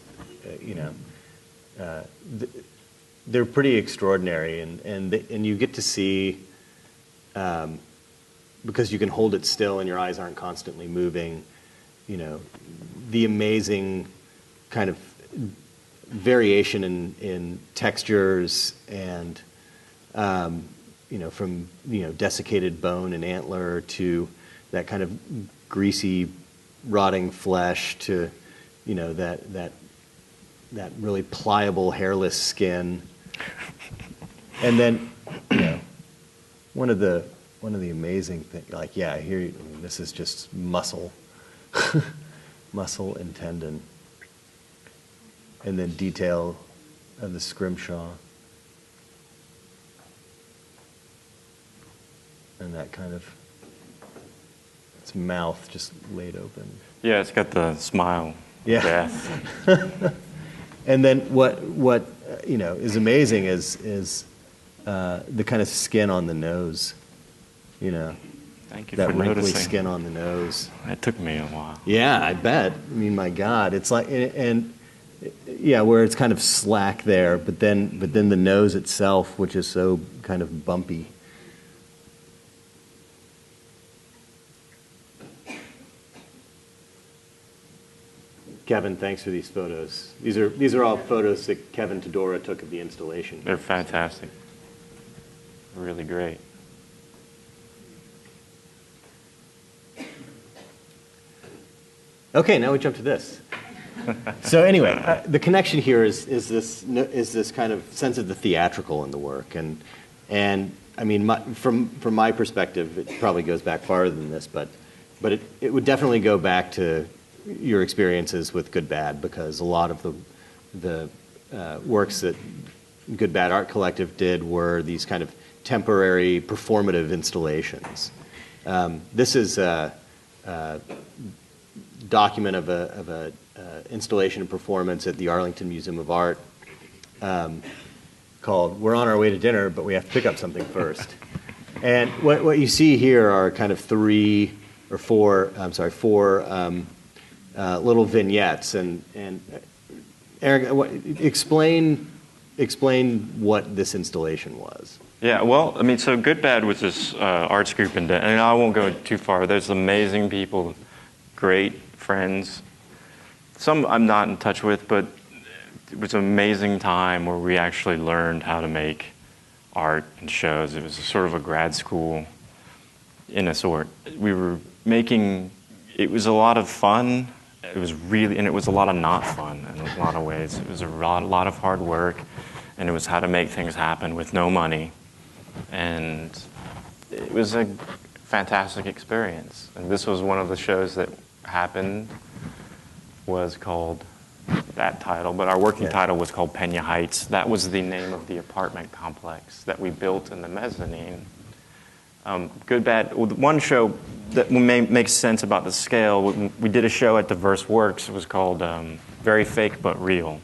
they're pretty extraordinary, and you get to see, because you can hold it still and your eyes aren't constantly moving, the amazing kind of variation in textures and, from, desiccated bone and antler to that kind of greasy, rotting flesh to, that really pliable, hairless skin. And then, one of the amazing things, like, yeah, here, this is just muscle, muscle and tendon, and then detail of the scrimshaw, and that kind of its mouth just laid open. Yeah, it's got the smile. Yeah. Death. And then what is amazing is the kind of skin on the nose. Thank you that for wrinkly noticing. Skin on the nose. It took me a while. Yeah, I bet. I mean, my God, it's like, and yeah, where it's kind of slack there, but then the nose itself, which is so kind of bumpy. Kevin, thanks for these photos. These are all photos that Kevin Todora took of the installation. They're fantastic. Really great. Okay, now we jump to this. So anyway, the connection here is this kind of sense of the theatrical in the work, and I mean, from my perspective, it probably goes back farther than this, but it would definitely go back to your experiences with Good Bad, because a lot of the works that Good Bad Art Collective did were these kind of temporary performative installations. This is a document of a installation and performance at the Arlington Museum of Art called "We're on our way to dinner, but we have to pick up something first." And what you see here are kind of four little vignettes. And Eric, explain what this installation was. Yeah, well, I mean, so Good Bad was this arts group, and I won't go too far. There's amazing people, great friends. Some I'm not in touch with, but it was an amazing time where we actually learned how to make art and shows. It was sort of a grad school in a sort. We were making, it was a lot of fun. It was really, and it was a lot of not fun in a lot of ways. It was a lot of hard work, and it was how to make things happen with no money. And it was a fantastic experience. And this was one of the shows that happened, was called that title, but our working title was called Pena Heights. That was the name of the apartment complex that we built in the mezzanine. Good, bad. One show that makes sense about the scale, we did a show at Diverse Works. It was called Very Fake But Real.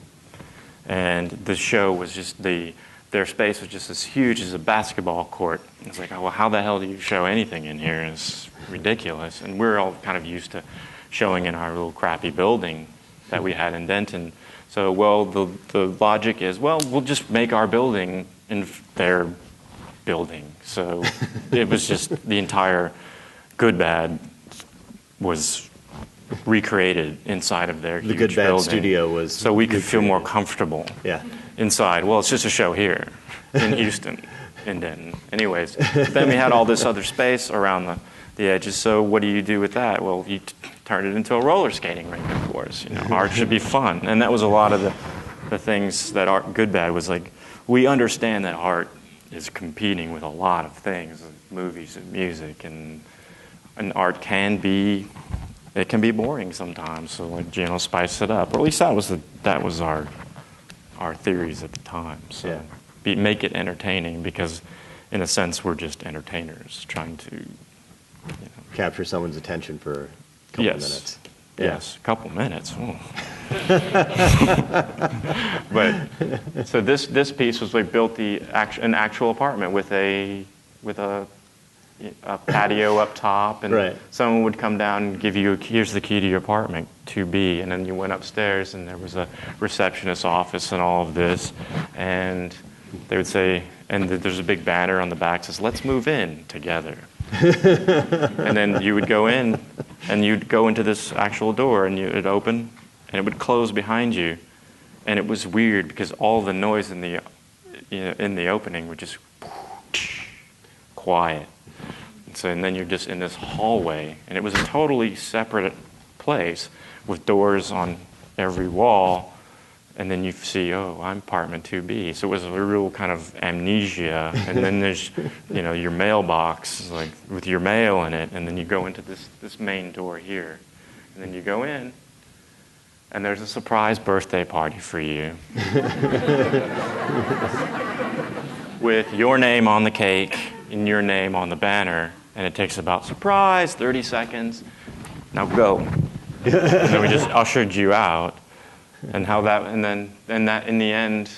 And the show was just, their space was just as huge as a basketball court. It's like, oh, well, how the hell do you show anything in here? It's ridiculous. And we're all kind of used to showing in our little crappy building that we had in Denton. So, well, the logic is, well, we'll just make our building in their building. So it was just the entire Good Bad was recreated inside of their huge building. The Good Bad studio was so we could feel more comfortable inside. Well, it's just a show here in Houston, in Denton. Anyways, then we had all this other space around the edges. So what do you do with that? Well, you turn it into a roller skating rink, of course. You know, art should be fun. And that was a lot of the things that art Good Bad was like, we understand that art is competing with a lot of things, movies and music, and art can be boring sometimes. So, like, you know, spice it up. Or at least that was our theories at the time. So make it entertaining, because in a sense we're just entertainers trying to capture someone's attention for a couple minutes. Yes, a couple minutes. But so this piece was, we built an actual apartment with a patio up top, and someone would come down and give you, here's the key to your apartment, 2B, and then you went upstairs and there was a receptionist's office and all of this, and they would say, and there's a big banner on the back that says, let's move in together. And then you would go in, and you'd go into this actual door, and it would open, and it would close behind you. And it was weird because all the noise in the opening would just quiet. And then you're just in this hallway, and it was a totally separate place with doors on every wall. And then you see, oh, I'm apartment 2B. So it was a real kind of amnesia. And then there's, your mailbox, like with your mail in it. And then you go into this main door here. And then you go in, and there's a surprise birthday party for you. With your name on the cake and your name on the banner. And it takes about, surprise, 30 seconds. Now go. And then we just ushered you out. And then in the end,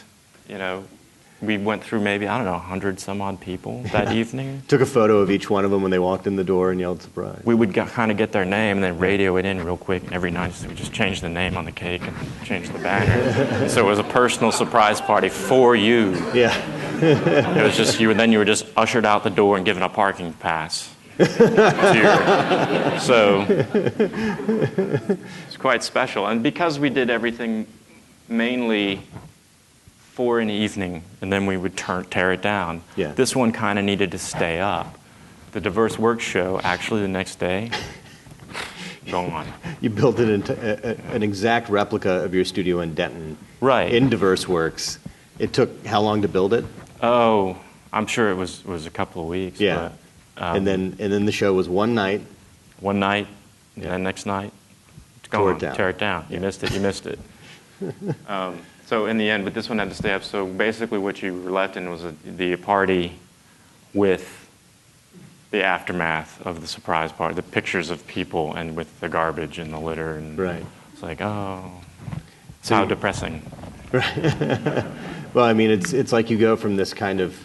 we went through maybe, 100 some odd people that evening. Took a photo of each one of them when they walked in the door and yelled surprise. We would kind of get their name and then radio it in real quick. And every night we just change the name on the cake and change the banner. So it was a personal surprise party for you. Yeah. It was just you, and then you were just ushered out the door and given a parking pass. So it's quite special. And because we did everything mainly for an evening, and then we would tear it down, this one kind of needed to stay up. The Diverse Works show, actually the next day, go on. You built it into an exact replica of your studio in Denton. Right. In Diverse Works. It took how long to build it? Oh, I'm sure it was a couple of weeks. Yeah. But, and then the show was one night. One night, and then next night, tear it down. You missed it. So in the end, but this one had to stay up. So basically what you were left in was the party with the aftermath of the surprise party, the pictures of people and with the garbage and the litter. And it's like, oh, so how depressing. Right. Well, I mean, it's like you go from this kind of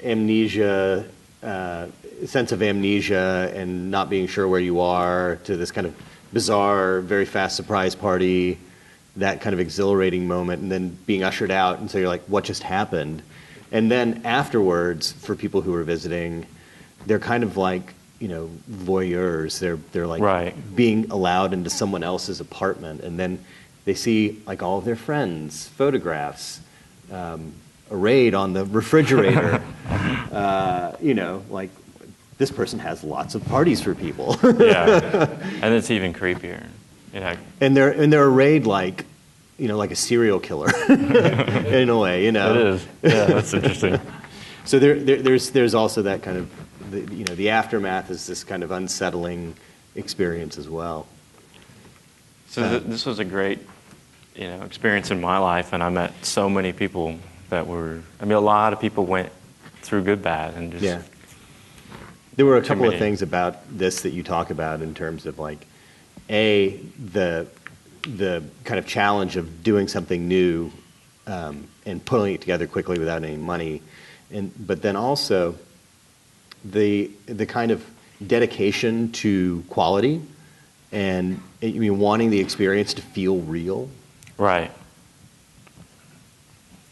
amnesia, sense of amnesia and not being sure where you are, to this kind of bizarre, very fast surprise party, that kind of exhilarating moment, and then being ushered out, and so you're like, what just happened? And then afterwards, for people who are visiting, they're kind of like, voyeurs. They're like being allowed into someone else's apartment, and then they see like all of their friends' photographs arrayed on the refrigerator, like this person has lots of parties for people. Yeah, and it's even creepier. You know. And they're arrayed like, like a serial killer in a way. It is. Yeah, that's interesting. So there's also that kind of, the aftermath is this kind of unsettling experience as well. So this was a great, experience in my life, and I met so many people that were. I mean, a lot of people went through good, bad, and just. Yeah. There were a couple of things about this that you talk about in terms of like, the kind of challenge of doing something new and pulling it together quickly without any money, but then also the kind of dedication to quality and wanting the experience to feel real. Right.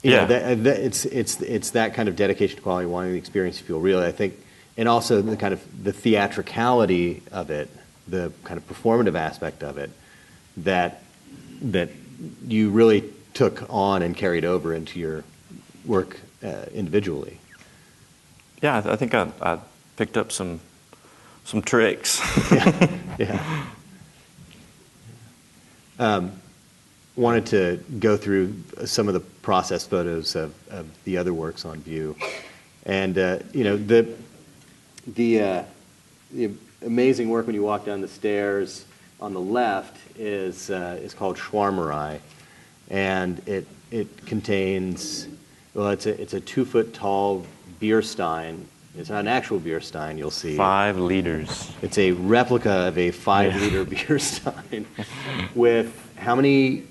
It's that kind of dedication to quality, wanting the experience to feel real, I think, and also the kind of the theatricality of it, the kind of performative aspect of it, that you really took on and carried over into your work individually. Yeah, I think I picked up some tricks. Yeah. Wanted to go through some of the process photos of the other works on view, and the amazing work when you walk down the stairs on the left is called shwarma, and it contains, well, it's a 2-foot tall Beerstein. It's not an actual Beerstein, you'll see. 5 liters. It's a replica of a 5-liter Beerstein with how many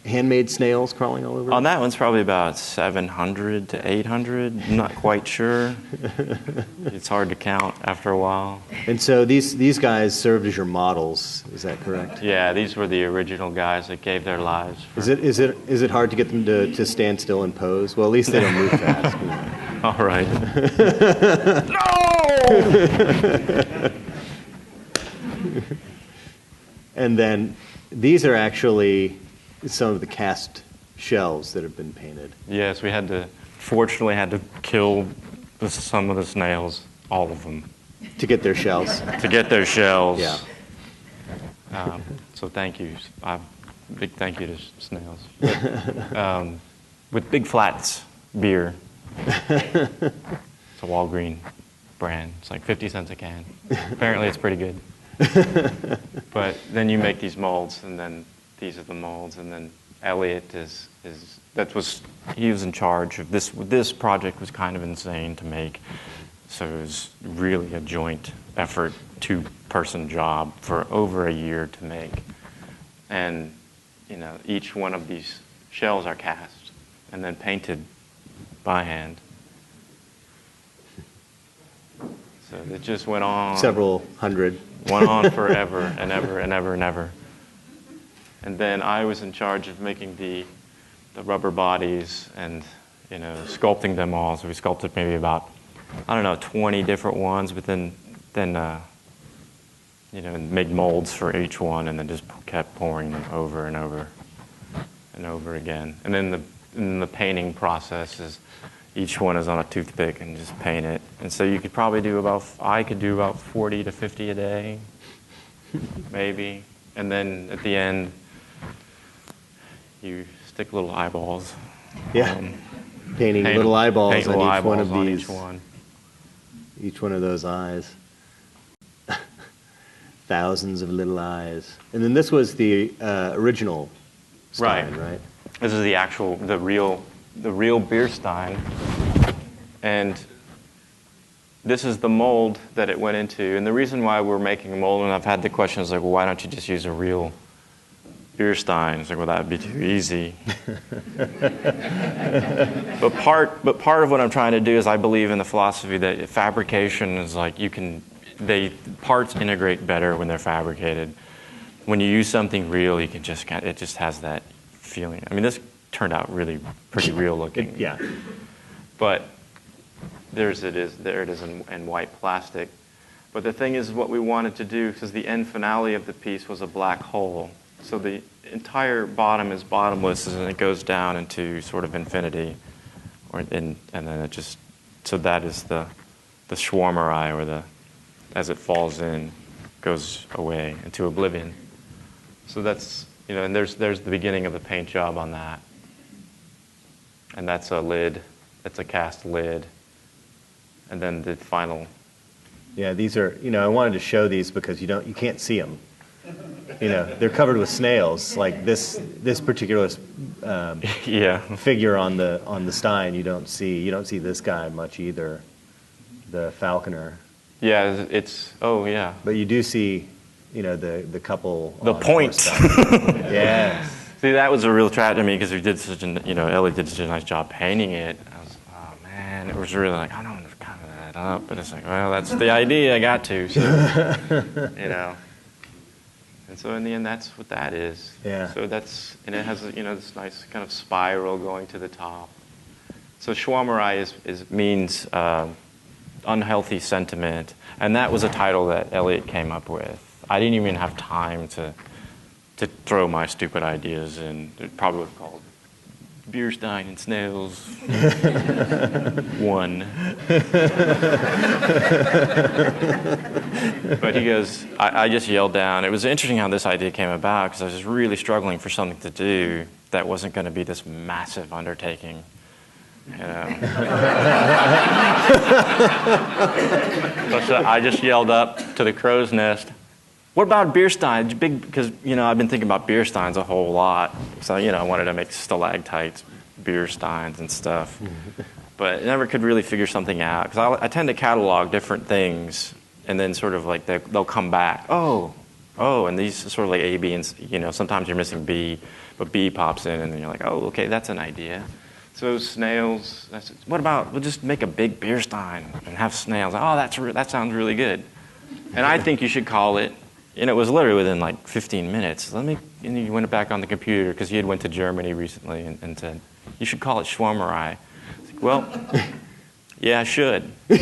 handmade snails crawling all over it? On that one's probably about 700 to 800. I'm not quite sure. It's hard to count after a while. And so these guys served as your models, is that correct? Yeah, these were the original guys that gave their lives. Is it hard to get them to stand still and pose? Well, at least they don't move fast. All right. No! And then these are actually some of the cast shells that have been painted. Yes, we fortunately had to kill some of the snails, all of them. To get their shells. To get their shells. Yeah. So thank you. Big thank you to Snails. With Big Flats beer. It's a Walgreen brand. It's like 50 cents a can. Apparently it's pretty good. But then you make these molds, and then these are the molds, and then Elliot he was in charge of this. This project was kind of insane to make, so it was really a joint effort, 2-person job for over a year to make. And each one of these shells are cast and then painted by hand. So it just went on. Several hundred. Went on forever and ever and ever and ever. And then I was in charge of making the rubber bodies and, sculpting them all. So we sculpted maybe about, 20 different ones, but then made molds for each one, and then just kept pouring them over and over and over again. And then the painting process is, each one is on a toothpick and just paint it. And so you could probably I could do about 40 to 50 a day, maybe. And then at the end, you stick little eyeballs. Yeah. Painting little eyeballs on each one of these. Each one of those eyes. Thousands of little eyes. And then this was the original Stein, right? This is the real Beerstein. And this is the mold that it went into. And the reason why we're making a mold, and I've had the questions like, well, why don't you just use a real Beerstein? It's like, well, that would be too easy. But part of what I'm trying to do is I believe in the philosophy that fabrication is like parts integrate better when they're fabricated. When you use something real, it just has that feeling. I mean, this turned out really pretty real looking. Yeah. But there it is in white plastic. But the thing is, what we wanted to do, because the end finale of the piece was a black hole. So the entire bottom is bottomless, and it goes down into sort of infinity, and then it just. So that is the shwarma, or the as it falls in, goes away into oblivion. So that's, and there's the beginning of the paint job on that. And that's a lid, that's a cast lid. And then the final. Yeah, these are, I wanted to show these because you can't see them. They're covered with snails. Like this particular figure on the Stein, you don't see this guy much either, the falconer. Yeah, yeah. But you do see, the couple. The point. Yes. See, that was a real tragedy to me because we did such Ellie did such a nice job painting it. I was, oh man, it was really like, I don't want to cover that up, but it's like, well, that's the idea, I got to, so, And so in the end, that's what that is. Yeah. So and it has, this nice kind of spiral going to the top. So shwarma means unhealthy sentiment, and that was a title that Elliot came up with. I didn't even have time to throw my stupid ideas in. It probably would have called Beersteins and Snails 1. But he goes, I just yelled down. It was interesting how this idea came about because I was really struggling for something to do that wasn't going to be this massive undertaking. So I just yelled up to the crow's nest, what about Beersteins? Because, I've been thinking about Beersteins a whole lot. So, I wanted to make stalactites, Beersteins and stuff. But I never could really figure something out. Because I tend to catalog different things, and then sort of like they'll come back. Oh, and these are sort of like A, B, and sometimes you're missing B, but B pops in, and then you're like, oh, okay, that's an idea. So snails, what about, we'll just make a big Beerstein and have snails. Oh, that sounds really good. And I think you should call it, and it was literally within like 15 minutes. And he went back on the computer because he had went to Germany recently and said, you should call it shwarma. I was like, well, yeah, I should. And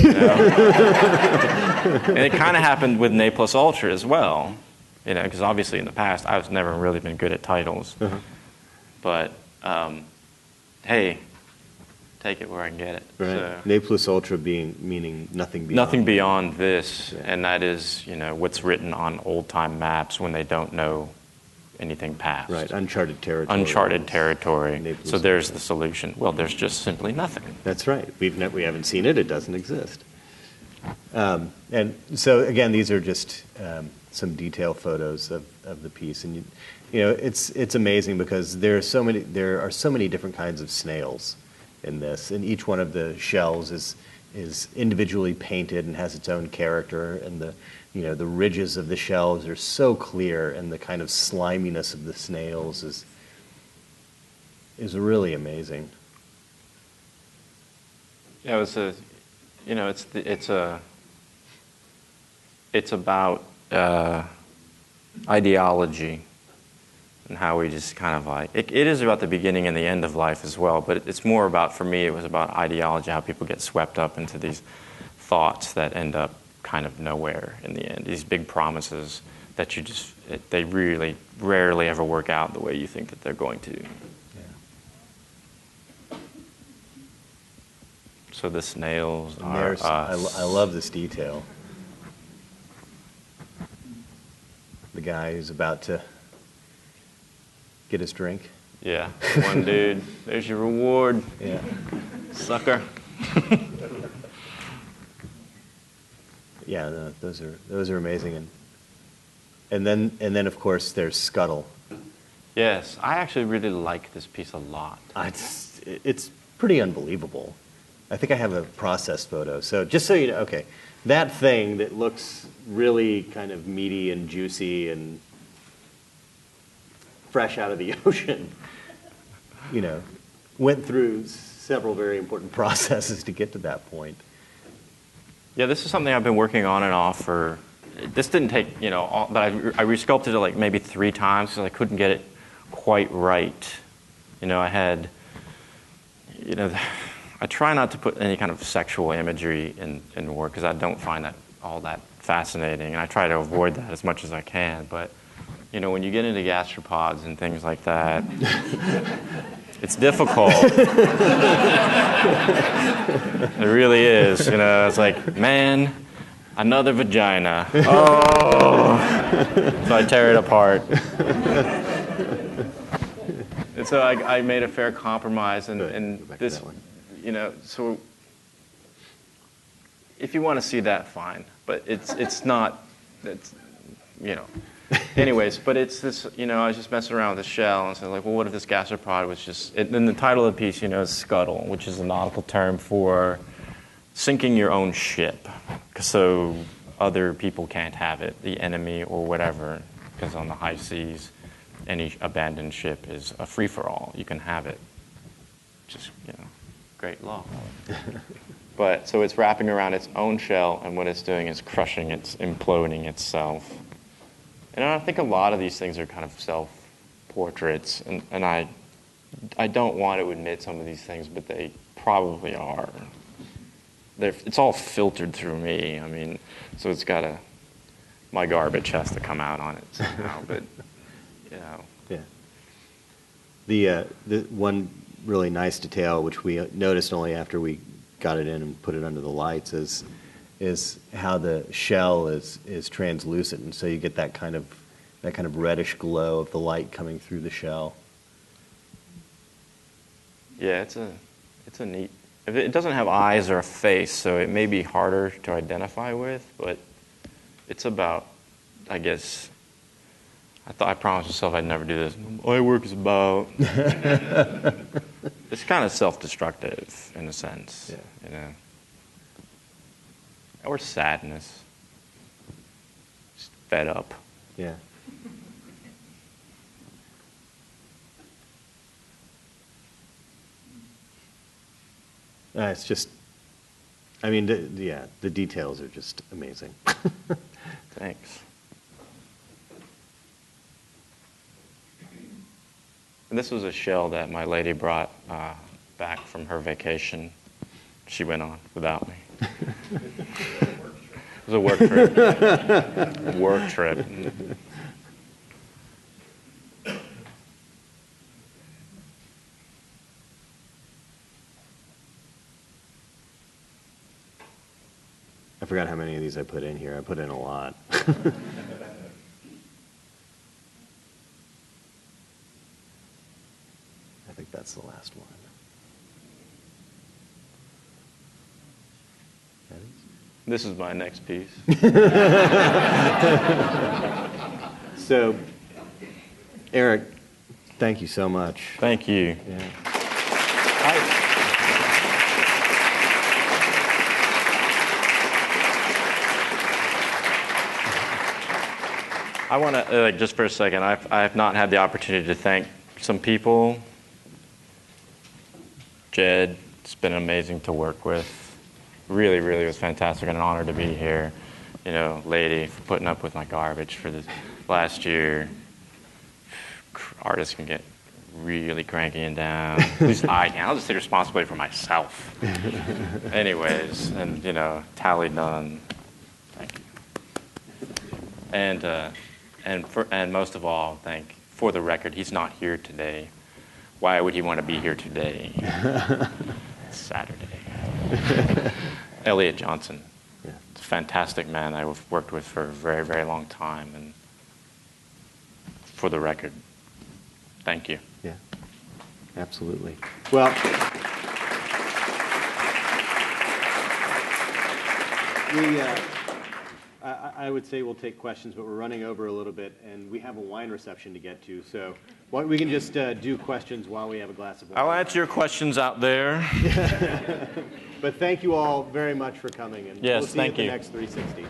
it kind of happened with Ne Plus Ultra as well. Because obviously in the past I've never really been good at titles. Uh-huh. But hey, take it where I can get it. Right. So, Ne Plus Ultra meaning nothing beyond. Nothing beyond this, yeah. And that is, what's written on old-time maps when they don't know anything past. Right, uncharted territory. Uncharted territory. So there's the solution. Well, there's just simply nothing. That's right. We haven't seen it. It doesn't exist. And so again, these are just some detail photos of the piece, and it's amazing because there are so many different kinds of snails in this, and each one of the shells is individually painted and has its own character, and the ridges of the shells are so clear, and the kind of sliminess of the snails is really amazing. Yeah, it's about ideology and how we just kind of like, it is about the beginning and the end of life as well, but it's more about, for me, it was about ideology, how people get swept up into these thoughts that end up kind of nowhere in the end, these big promises that they really rarely ever work out the way you think that they're going to. Yeah. So the snails are us. I love this detail. The guy who's about to get his drink. Yeah, one dude. There's your reward. Yeah, sucker. Yeah, no, those are amazing, and then of course there's Scuttle. Yes, I actually really like this piece a lot. It's pretty unbelievable. I think I have a processed photo. So just so you know, okay, that thing that looks really kind of meaty and juicy and fresh out of the ocean, went through several very important processes to get to that point. Yeah, this is something I've been working on and off for. This didn't take, but I resculpted it like maybe 3 times because I couldn't get it quite right. I had, I try not to put any kind of sexual imagery in work because I don't find that all that fascinating, and I try to avoid that as much as I can. But when you get into gastropods and things like that, it's difficult. It really is. It's like, man, Another vagina. Oh! So I tear it apart. And so I made a fair compromise, and this, you know, so if you want to see that, fine. But it's not, it's, you know. Anyways, but it's this, you know, I was just messing around with the shell, and so like, well, what if this gastropod was just, then the title of the piece, you know, is scuttle, which is a nautical term for sinking your own ship, so other people can't have it, the enemy or whatever, because on the high seas, any abandoned ship is a free-for-all. You can have it. Just, you know, great law. But, so it's wrapping around its own shell, and what it's doing is crushing, it's imploding itself. And I think a lot of these things are kind of self-portraits, and I don't want to admit some of these things, but they probably are. It's all filtered through me. I mean, so it's got my garbage has to come out on it somehow, but, you know. Yeah. The one really nice detail, which we noticed only after we got it in and put it under the lights, is how the shell is translucent, and so you get that kind of reddish glow of the light coming through the shell. Yeah, it's a neat. It doesn't have eyes or a face, so it may be harder to identify with, but it's about, I guess. I promised myself I'd never do this. My work is about. It's kind of self-destructive in a sense, you know. Or sadness. Just fed up. Yeah. It's just, I mean, the details are just amazing. Thanks. And this was a shell that my lady brought back from her vacation. She went on without me. It was a work trip. Work trip. I forgot how many of these I put in here. I put in a lot. I think that's the last one. That is? This is my next piece. So, Erick, thank you so much. Thank you. Yeah. I want to, just for a second, I have not had the opportunity to thank some people. Jed, it's been amazing to work with. Really, really was fantastic and an honor to be here. You know, lady, for putting up with my garbage for the last year. Artists can get really cranky and down. At least I can. I'll just take responsibility for myself. Anyways, and, you know, tally done. Thank you. And most of all, for the record, he's not here today. Why would he want to be here today? It's Saturday. Elliot Johnson. Yeah. It's a fantastic man I've worked with for a very, very long time. And for the record, thank you. Yeah, absolutely. Well, I would say we'll take questions, but we're running over a little bit, and we have a wine reception to get to. So we can just do questions while we have a glass of wine. I'll answer your questions out there. But thank you all very much for coming, and yes, we'll see you at the next 360.